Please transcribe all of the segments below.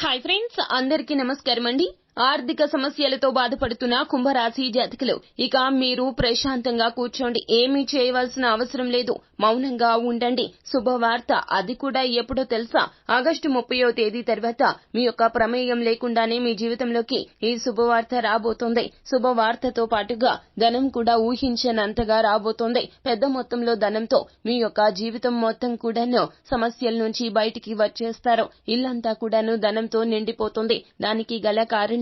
Hi friends, అందరికీ నమస్కారం అండి. ఆర్థిక సమస్యలతో బాధపడుతున్న కుంభరాశి జాతకులు, ఇక మీరు ప్రశాంతంగా కూర్చోండి. ఏమీ చేయవలసిన అవసరం లేదు. మౌనంగా ఉండండి. శుభవార్త, అది కూడా ఎప్పుడో తెలుసా? ఆగస్టు 30వ తేదీ తర్వాత మీ యొక్క ప్రమేయం లేకుండానే మీ జీవితంలోకి ఈ శుభవార్త రాబోతోంది. శుభవార్తతో పాటుగా ధనం కూడా ఊహించనంతగా రాబోతోంది. పెద్ద మొత్తంలో ధనంతో మీ యొక్క జీవితం మొత్తం కూడాను సమస్యల నుంచి బయటికి వచ్చేస్తారు. ఇల్లంతా కూడాను ధనంతో నిండిపోతుంది. దానికి గల కారణం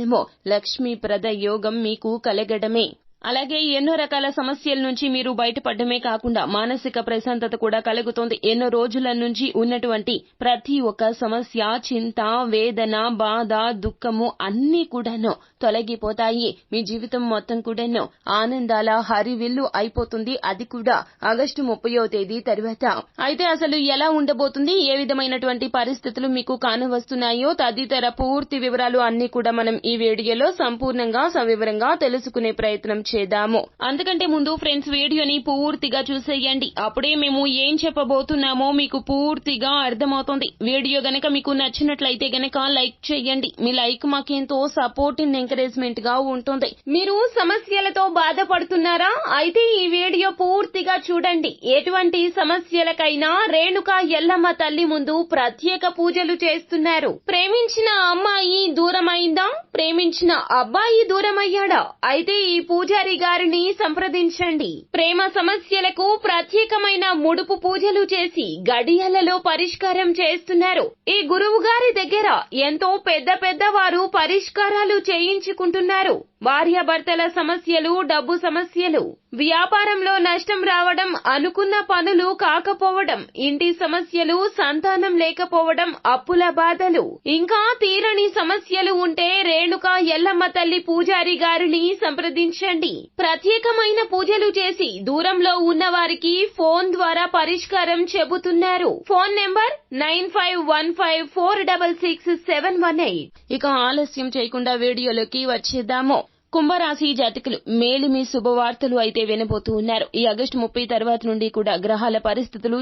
లక్ష్మీప్రద యోగం మీకు కలగడమే. అలాగే ఎన్నో రకాల సమస్యల నుంచి మీరు బయటపడమే కాకుండా మానసిక ప్రశాంతత కూడా కలుగుతుంది. ఎన్నో రోజుల నుంచి ఉన్నటువంటి ప్రతి ఒక్క సమస్య, చింత, వేదన, బాధ, దుఃఖము అన్నీ కూడాను తొలగిపోతాయి. మీ జీవితం మొత్తం కూడాను ఆనందాల హరివిల్లు అయిపోతుంది. అది కూడా ఆగస్టు 30వ తేదీ తర్వాత. అయితే అసలు ఎలా ఉండబోతుంది, ఏ విధమైనటువంటి పరిస్థితులు మీకు కానవస్తున్నాయో తదితర పూర్తి వివరాలు అన్ని కూడా మనం ఈ వీడియోలో సంపూర్ణంగా సవివరంగా తెలుసుకునే ప్రయత్నం చేద్దాము. అంతకంటే ముందు ఫ్రెండ్స్, వీడియోని పూర్తిగా చూసేయండి. అప్పుడే మేము ఏం చెప్పబోతున్నామో మీకు పూర్తిగా అర్థమవుతుంది. వీడియో గనక మీకు నచ్చినట్లయితే గనక లైక్ చేయండి. మీ లైక్ మాకెంతో సపోర్ట్ అండ్ ఎంకరేజ్మెంట్ గా ఉంటుంది. మీరు సమస్యలతో బాధపడుతున్నారా? అయితే ఈ వీడియో పూర్తిగా చూడండి. ఎటువంటి సమస్యలకైనా రేణుకా ఎల్లమ్మ తల్లి ముందు ప్రత్యేక పూజలు చేస్తున్నారు. ప్రేమించిన అమ్మాయి దూరమైందా? ప్రేమించిన అబ్బాయి దూరమయ్యాడా? అయితే ఈ పూజారి గారిని సంప్రదించండి. ప్రేమ సమస్యలకు ప్రత్యేకమైన ముడుపు పూజలు చేసి గడియలలో పరిష్కారం చేస్తున్నారు. ఈ గురువు గారి దగ్గర ఎంతో పెద్ద వారు పరిష్కారాలు చేయించుకుంటున్నారు. భార్యాభర్తల సమస్యలు, డబ్బు సమస్యలు, వ్యాపారంలో నష్టం రావడం, అనుకున్న పనులు కాకపోవడం, ఇంటి సమస్యలు, సంతానం లేకపోవడం, అప్పుల బాధలు, ఇంకా తీరని సమస్యలు ఉంటే రేణుకా ఎల్లమ్మ తల్లి పూజారి గారిని సంప్రదించండి. ప్రత్యేకమైన పూజలు చేసి దూరంలో ఉన్న వారికి ఫోన్ ద్వారా పరిష్కారం చెబుతున్నారు. Phone number 9515466718. ఇక ఆలస్యం చేయకుండా వీడియోలోకి వచ్చేద్దాము. కుంభరాశి జాతకులు, మేలిమి శుభవార్తలు అయితే వినబోతూ ఉన్నారు. ఈ ఆగస్టు 30 తర్వాత నుండి కూడా గ్రహాల పరిస్థితులు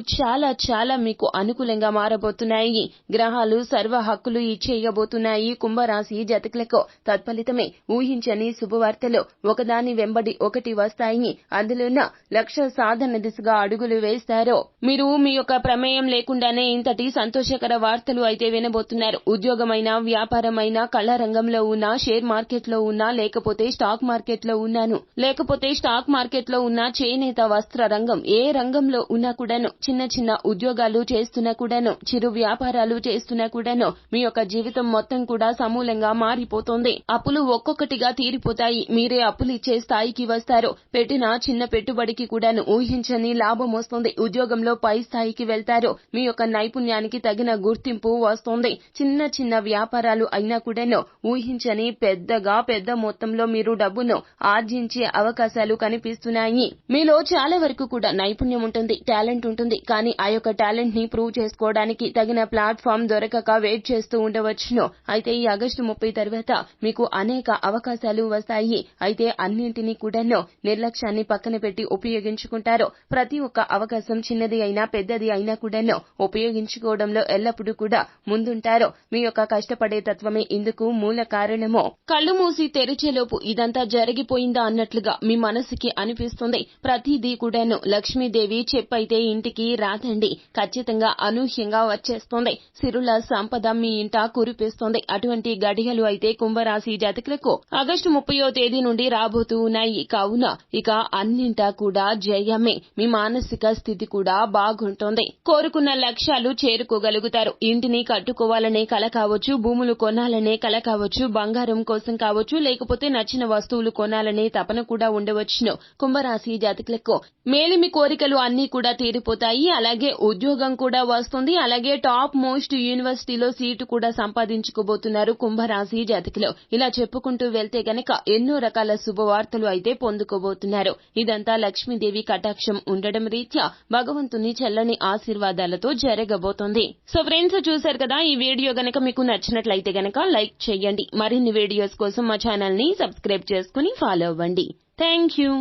చాలా మీకు అనుకూలంగా మారబోతున్నాయి. గ్రహాలు సర్వ హక్కులు ఇచ్చేయబోతున్నాయి కుంభరాశి జాతకులకు. తత్ఫలితమే ఊహించని శుభవార్తలు ఒకదాని వెంబడి ఒకటి వస్తాయి. అందులోన లక్ష్య సాధన దిశగా అడుగులు వేస్తారు. మీరు మీ యొక్క ప్రమేయం లేకుండానే ఇంతటి సంతోషకర వార్తలు అయితే వినబోతున్నారు. ఉద్యోగమైనా, వ్యాపారమైనా, కళా రంగంలో ఉన్నా, షేర్ మార్కెట్ లో ఉన్నా, లేకపోతే స్టాక్ మార్కెట్ లో ఉన్నాను, లేకపోతే స్టాక్ మార్కెట్ లో ఉన్న చేనేత వస్త్ర రంగం, ఏ రంగంలో ఉన్నా కూడాను, చిన్న ఉద్యోగాలు చేస్తున్నా కూడాను, చిరు వ్యాపారాలు చేస్తున్నా కూడాను మీ యొక్క జీవితం మొత్తం కూడా సమూలంగా మారిపోతుంది. అప్పులు ఒక్కొక్కటిగా తీరిపోతాయి. మీరే అప్పులు ఇచ్చే స్థాయికి వస్తారు. పెట్టిన చిన్న పెట్టుబడికి కూడాను ఊహించని లాభం వస్తుంది. ఉద్యోగంలో పై స్థాయికి వెళ్తారు. మీ యొక్క నైపుణ్యానికి తగిన గుర్తింపు వస్తుంది. చిన్న వ్యాపారాలు అయినా కూడాను ఊహించని పెద్ద మొత్తంలో మీరు డబ్బును ఆర్జించే అవకాశాలు కనిపిస్తున్నాయి. మీలో చాలా వరకు కూడా నైపుణ్యం ఉంటుంది, టాలెంట్ ఉంటుంది. కానీ ఆ యొక్క టాలెంట్ ని ప్రూవ్ చేసుకోవడానికి తగిన ప్లాట్ఫామ్ దొరకక వెయిట్ చేస్తూ ఉండవచ్చును. అయితే ఈ ఆగస్టు 30 తర్వాత మీకు అనేక అవకాశాలు వస్తాయి. అయితే అన్నింటినీ కూడాను నిర్లక్ష్యాన్ని పక్కన పెట్టి ఉపయోగించుకుంటారు. ప్రతి ఒక్క అవకాశం చిన్నది అయినా పెద్దది అయినా కూడాను ఉపయోగించుకోవడంలో ఎల్లప్పుడూ కూడా ముందుంటారు. మీ యొక్క కష్టపడే తత్వమే ఇందుకు మూల కారణము. కళ్ళు మూసి తెరిచేలోపు ఇదంతా జరిగిపోయిందా అన్నట్లుగా మీ మనసుకి అనిపిస్తుంది. ప్రతిదీ కూడాను లక్ష్మీదేవి చెప్పైతే ఇంటికి రాదండి. ఖచ్చితంగా అనూహ్యంగా వచ్చేస్తుంది. సిరుల సంపద మీ ఇంట కురిపిస్తుంది. అటువంటి గడియలు అయితే కుంభరాశి జాతకులకు ఆగస్టు 30వ తేదీ నుండి రాబోతూ ఉన్నాయి. కావున ఇక అన్నింటా కూడా జయమే. మీ మానసిక స్థితి కూడా బాగుంటుంది. కోరుకున్న లక్ష్యాలు చేరుకోగలుగుతారు. ఇంటిని కట్టుకోవాలనే కల కావచ్చు, భూములు కొనాలనే కల కావచ్చు, బంగారం కోసం కావచ్చు, లేకపోతే నచ్చిన వస్తువులు కొనాలనే తపన కూడా ఉండవచ్చును. కుంభరాశి జాతకులకు మేలిమి కోరికలు అన్నీ కూడా తీరిపోతాయి. అలాగే ఉద్యోగం కూడా వస్తుంది. అలాగే టాప్ మోస్ట్ యూనివర్సిటీలో సీటు కూడా సంపాదించుకోబోతున్నారు కుంభరాశి జాతకులు. ఇలా చెప్పుకుంటూ వెళ్తే గనక ఎన్నో రకాల శుభవార్తలు అయితే పొందుకోబోతున్నారు. ఇదంతా లక్ష్మీదేవి కటాక్షం ఉండడం రీత్యా భగవంతుని చల్లని ఆశీర్వాదాలతో జరగబోతోంది. సో ఫ్రెండ్స్, చూశారు కదా, ఈ వీడియో గనక మీకు నచ్చినట్లయితే గనక లైక్ చేయండి. మరిన్ని వీడియోస్ కోసం మా ఛానల్ ని సబ్స్క్రైబ్ చేసుకుని ఫాలో అవ్వండి. Thank you.